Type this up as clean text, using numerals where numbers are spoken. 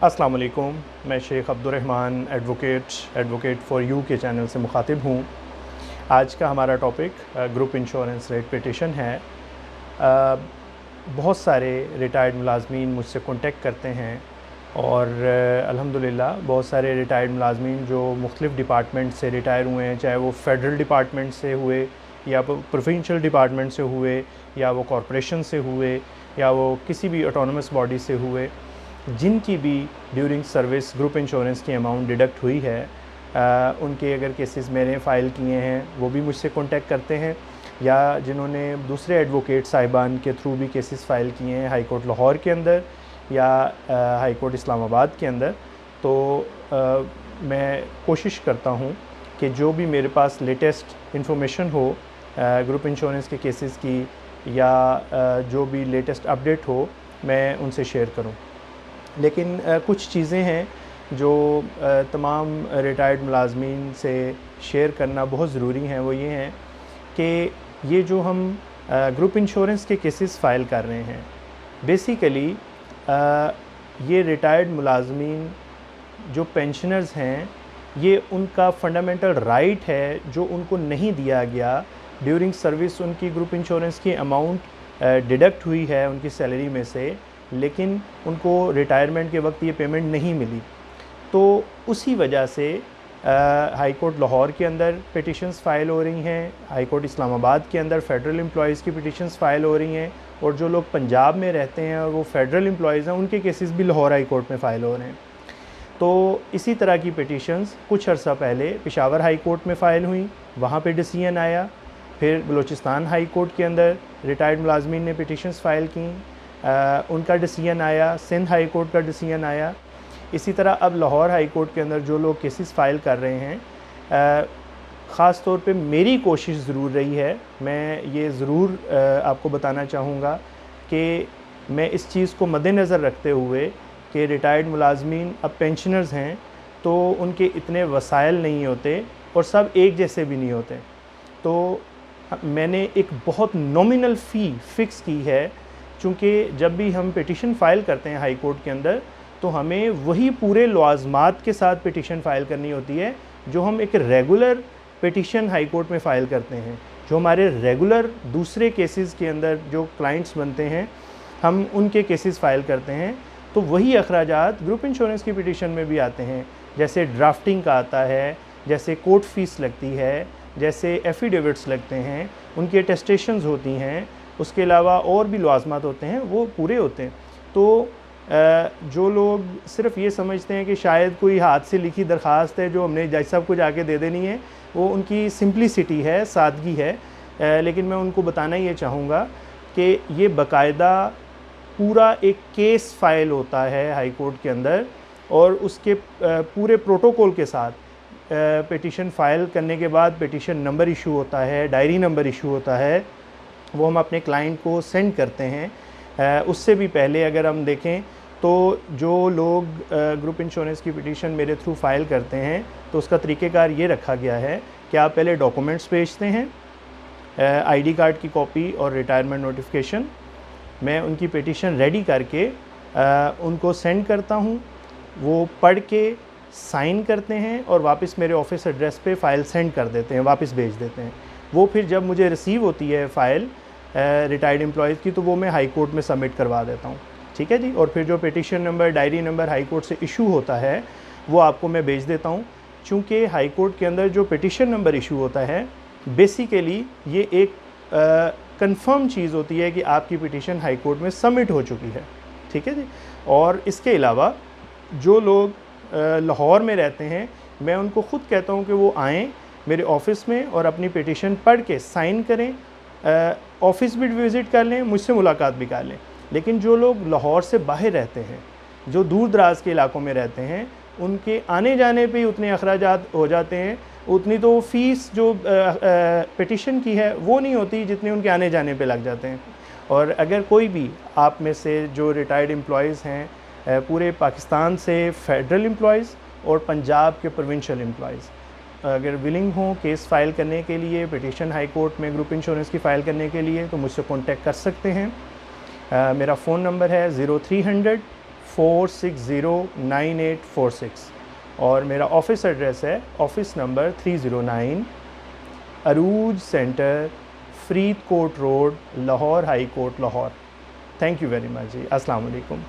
अस्सलाम वालेकुम। मैं Sheikh Abdurrahman advocate for you के चैनल से मुखातिब हूँ। आज का हमारा topic group insurance rate petition है। बहुत सारे रिटायर्ड मुलाजमीन मुझसे कॉन्टेक्ट करते हैं और अल्हम्दुलिल्लाह बहुत सारे रिटायर्ड मुलाजमीन जो मुख्तलिफ़ डिपार्टमेंट से रिटायर हुए हैं, चाहे वो फेडरल डिपार्टमेंट से हुए या प्रोविंशियल डिपार्टमेंट से हुए या वो कॉरपोरेशन से हुए या वो किसी भी ऑटोनमस बॉडी से हुए, जिनकी भी ड्यूरिंग सर्विस ग्रुप इंश्योरेंस की अमाउंट डिडक्ट हुई है, उनके अगर केसेस मैंने फ़ाइल किए हैं वो भी मुझसे कांटेक्ट करते हैं, या जिन्होंने दूसरे एडवोकेट साहिबान के थ्रू भी केसेस फ़ाइल किए हैं हाई कोर्ट लाहौर के अंदर या हाई कोर्ट इस्लामाबाद के अंदर, तो मैं कोशिश करता हूँ कि जो भी मेरे पास लेटेस्ट इंफॉर्मेशन हो ग्रुप इंश्योरेंस के केसेस की या जो भी लेटेस्ट अपडेट हो मैं उनसे शेयर करूँ। लेकिन कुछ चीज़ें हैं जो तमाम रिटायर्ड मुलाजमीन से शेयर करना बहुत ज़रूरी हैं। वो ये हैं कि ये जो हम ग्रुप इंश्योरेंस के केसेस फ़ाइल कर रहे हैं, बेसिकली ये रिटायर्ड मुलाजमीन जो पेंशनर्स हैं, ये उनका फ़ंडामेंटल राइट है जो उनको नहीं दिया गया। ड्यूरिंग सर्विस उनकी ग्रुप इंश्योरेंस की अमाउंट डिडक्ट हुई है उनकी सैलरी में से, लेकिन उनको रिटायरमेंट के वक्त ये पेमेंट नहीं मिली। तो उसी वजह से हाई कोर्ट लाहौर के अंदर पिटिशंस फ़ाइल हो रही हैं, हाई कोर्ट इस्लामाबाद के अंदर फ़ेडरल एम्प्लॉयज़ की पिटिशंस फ़ाइल हो रही हैं, और जो लोग पंजाब में रहते हैं और वो फ़ेडरल एम्प्लॉयज़ हैं उनके केसेस भी लाहौर हाई कोर्ट में फ़ाइल हो रहे हैं। तो इसी तरह की पिटिशंस कुछ अर्सा पहले पेशावर हाई कोर्ट में फ़ाइल हुई, वहाँ पे डिसीजन आया। फिर बलूचिस्तान हाई कोर्ट के अंदर रिटायर्ड मुलाजमीन ने पिटिशंस फ़ाइल की, उनका डिसीजन आया। सिंध हाई कोर्ट का डिसीजन आया। इसी तरह अब लाहौर हाई कोर्ट के अंदर जो लोग केसेस फ़ाइल कर रहे हैं, ख़ास तौर पे मेरी कोशिश ज़रूर रही है, मैं ये ज़रूर आपको बताना चाहूँगा कि मैं इस चीज़ को मद्देनज़र रखते हुए कि रिटायर्ड मुलाजमीन अब पेंशनर्स हैं तो उनके इतने वसाइल नहीं होते और सब एक जैसे भी नहीं होते, तो मैंने एक बहुत नॉमिनल फ़ी फ़िक्स की है। चूँकि जब भी हम पिटिशन फ़ाइल करते हैं हाई कोर्ट के अंदर, तो हमें वही पूरे लवाज़मात के साथ पिटिशन फ़ाइल करनी होती है जो हम एक रेगुलर पिटिशन हाई कोर्ट में फ़ाइल करते हैं। जो हमारे रेगुलर दूसरे केसेस के अंदर जो क्लाइंट्स बनते हैं, हम उनके केसेस फ़ाइल करते हैं, तो वही अखराजात ग्रुप इंश्योरेंस की पिटिशन में भी आते हैं। जैसे ड्राफ्टिंग का आता है, जैसे कोर्ट फ़ीस लगती है, जैसे एफिडेविट्स लगते हैं, उनकी अटेस्टेशंस होती हैं, उसके अलावा और भी लवाज़मात होते हैं, वो पूरे होते हैं। तो जो लोग सिर्फ़ ये समझते हैं कि शायद कोई हाथ से लिखी दरख्वास्त है जो हमने जज साहब को जाके दे देनी है, वो उनकी सिंपलिसिटी है, सादगी है। लेकिन मैं उनको बताना ये चाहूँगा कि ये बाकायदा पूरा एक केस फ़ाइल होता है हाई कोर्ट के अंदर, और उसके पूरे प्रोटोकॉल के साथ पिटिशन फ़ाइल करने के बाद पिटिशन नंबर इशू होता है, डायरी नंबर इशू होता है, वो हम अपने क्लाइंट को सेंड करते हैं। उससे भी पहले अगर हम देखें तो जो लोग ग्रुप इंश्योरेंस की पिटिशन मेरे थ्रू फ़ाइल करते हैं, तो उसका तरीक़ेकार ये रखा गया है कि आप पहले डॉक्यूमेंट्स भेजते हैं, आईडी कार्ड की कॉपी और रिटायरमेंट नोटिफिकेशन। मैं उनकी पिटिशन रेडी करके उनको सेंड करता हूँ, वो पढ़ के साइन करते हैं और वापस मेरे ऑफ़िस एड्रेस पे फ़ाइल सेंड कर देते हैं, वापस भेज देते हैं। वो फिर जब मुझे रिसीव होती है फ़ाइल रिटायर्ड एम्प्लॉयज़ की, तो वो मैं हाई कोर्ट में सबमिट करवा देता हूँ, ठीक है जी। और फिर जो petition number, diary number high court से इशू होता है, वो आपको मैं भेज देता हूँ। चूँकि हाई कोर्ट के अंदर जो पिटिशन नंबर इशू होता है, बेसिकली ये एक कंफर्म चीज़ होती है कि आपकी पिटिशन हाई कोर्ट में सबमिट हो चुकी है, ठीक है जी। और इसके अलावा जो लोग लाहौर में रहते हैं, मैं उनको ख़ुद कहता हूँ कि वो आएँ मेरे ऑफ़िस में और अपनी पिटिशन पढ़ के साइन करें, ऑफ़िस भी विज़िट कर लें, मुझसे मुलाकात भी कर लें। लेकिन जो लोग लाहौर से बाहर रहते हैं, जो दूर दराज के इलाकों में रहते हैं, उनके आने जाने पे ही उतने अखराजात हो जाते हैं, उतनी तो फ़ीस जो पिटिशन की है वो नहीं होती जितनी उनके आने जाने पे लग जाते हैं। और अगर कोई भी आप में से जो रिटायर्ड एम्प्लॉयज़ हैं, पूरे पाकिस्तान से फेडरल एम्प्लॉयज़ और पंजाब के प्रोविंशियल एम्प्लॉयज़ अगर विलिंग हों केस फ़ाइल करने के लिए, पिटिशन हाई कोर्ट में ग्रुप इंश्योरेंस की फ़ाइल करने के लिए, तो मुझसे कॉन्टेक्ट कर सकते हैं। मेरा फ़ोन नंबर है 0300 94609846 और मेरा ऑफ़िस एड्रेस है office number 309 Arooj centre, Faridkot road, Lahore high court, Lahore. Thank you very much जी। अस्सलाम वालेकुम।